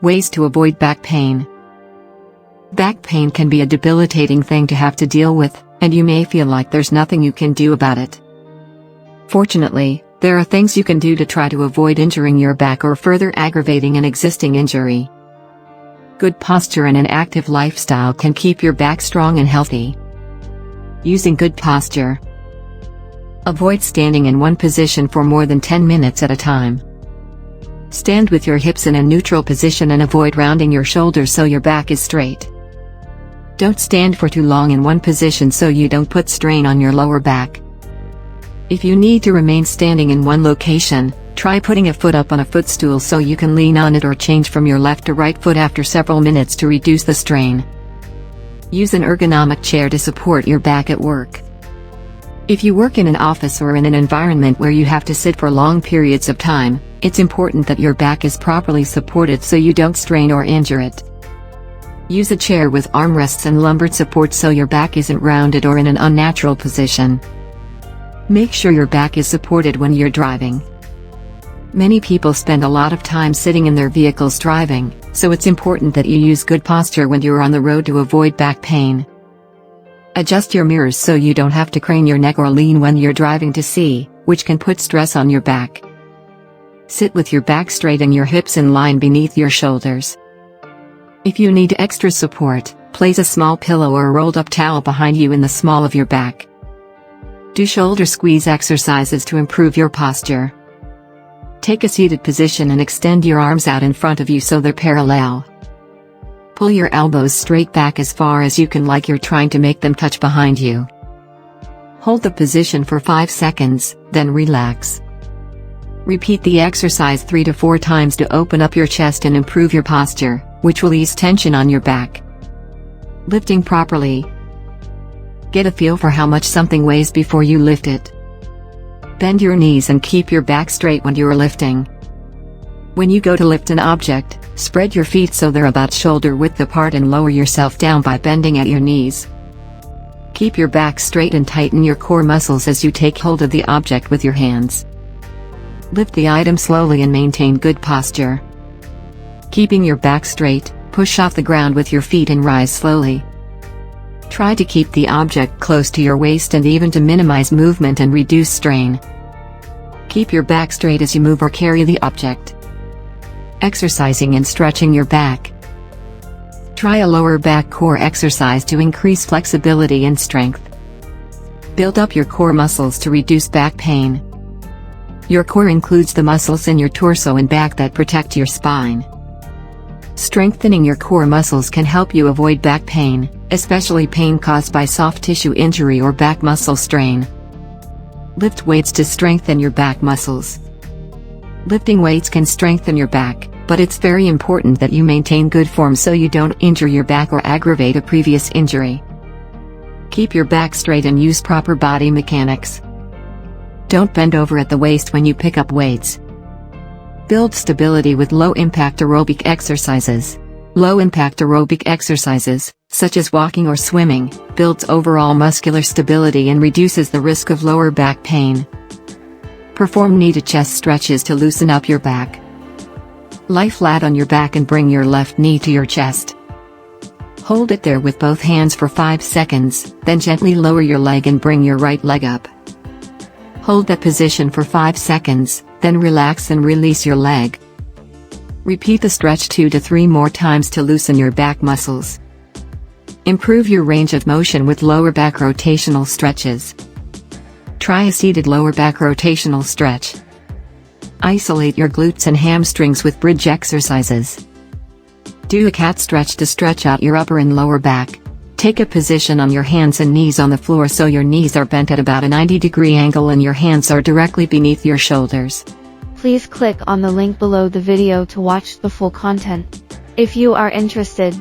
Ways to avoid back pain. Back pain can be a debilitating thing to have to deal with, and you may feel like there's nothing you can do about it. Fortunately, there are things you can do to try to avoid injuring your back or further aggravating an existing injury. Good posture and an active lifestyle can keep your back strong and healthy. Using good posture. Avoid standing in one position for more than 10 minutes at a time. Stand with your hips in a neutral position and avoid rounding your shoulders so your back is straight. Don't stand for too long in one position so you don't put strain on your lower back. If you need to remain standing in one location, try putting a foot up on a footstool so you can lean on it or change from your left to right foot after several minutes to reduce the strain. Use an ergonomic chair to support your back at work. If you work in an office or in an environment where you have to sit for long periods of time, it's important that your back is properly supported so you don't strain or injure it. Use a chair with armrests and lumbar support so your back isn't rounded or in an unnatural position. Make sure your back is supported when you're driving. Many people spend a lot of time sitting in their vehicles driving, so it's important that you use good posture when you're on the road to avoid back pain. Adjust your mirrors so you don't have to crane your neck or lean when you're driving to see, which can put stress on your back. Sit with your back straight and your hips in line beneath your shoulders. If you need extra support, place a small pillow or a rolled-up towel behind you in the small of your back. Do shoulder squeeze exercises to improve your posture. Take a seated position and extend your arms out in front of you so they're parallel. Pull your elbows straight back as far as you can like you're trying to make them touch behind you. Hold the position for 5 seconds, then relax. Repeat the exercise 3 to 4 times to open up your chest and improve your posture, which will ease tension on your back. Lifting properly. Get a feel for how much something weighs before you lift it. Bend your knees and keep your back straight when you are lifting. When you go to lift an object, spread your feet so they're about shoulder width apart and lower yourself down by bending at your knees. Keep your back straight and tighten your core muscles as you take hold of the object with your hands. Lift the item slowly and maintain good posture. Keeping your back straight, push off the ground with your feet and rise slowly. Try to keep the object close to your waist and even to minimize movement and reduce strain. Keep your back straight as you move or carry the object. Exercising and stretching your back. Try a lower back core exercise to increase flexibility and strength. Build up your core muscles to reduce back pain. Your core includes the muscles in your torso and back that protect your spine. Strengthening your core muscles can help you avoid back pain, especially pain caused by soft tissue injury or back muscle strain. Lift weights to strengthen your back muscles. Lifting weights can strengthen your back, but it's very important that you maintain good form so you don't injure your back or aggravate a previous injury. Keep your back straight and use proper body mechanics. Don't bend over at the waist when you pick up weights. Build stability with low-impact aerobic exercises. Low-impact aerobic exercises, such as walking or swimming, builds overall muscular stability and reduces the risk of lower back pain. Perform knee to chest stretches to loosen up your back. Lie flat on your back and bring your left knee to your chest. Hold it there with both hands for 5 seconds, then gently lower your leg and bring your right leg up. Hold that position for 5 seconds, then relax and release your leg. Repeat the stretch 2 to 3 more times to loosen your back muscles. Improve your range of motion with lower back rotational stretches. Try a seated lower back rotational stretch. Isolate your glutes and hamstrings with bridge exercises. Do a cat stretch to stretch out your upper and lower back. Take a position on your hands and knees on the floor so your knees are bent at about a 90-degree angle and your hands are directly beneath your shoulders. Please click on the link below the video to watch the full content. If you are interested,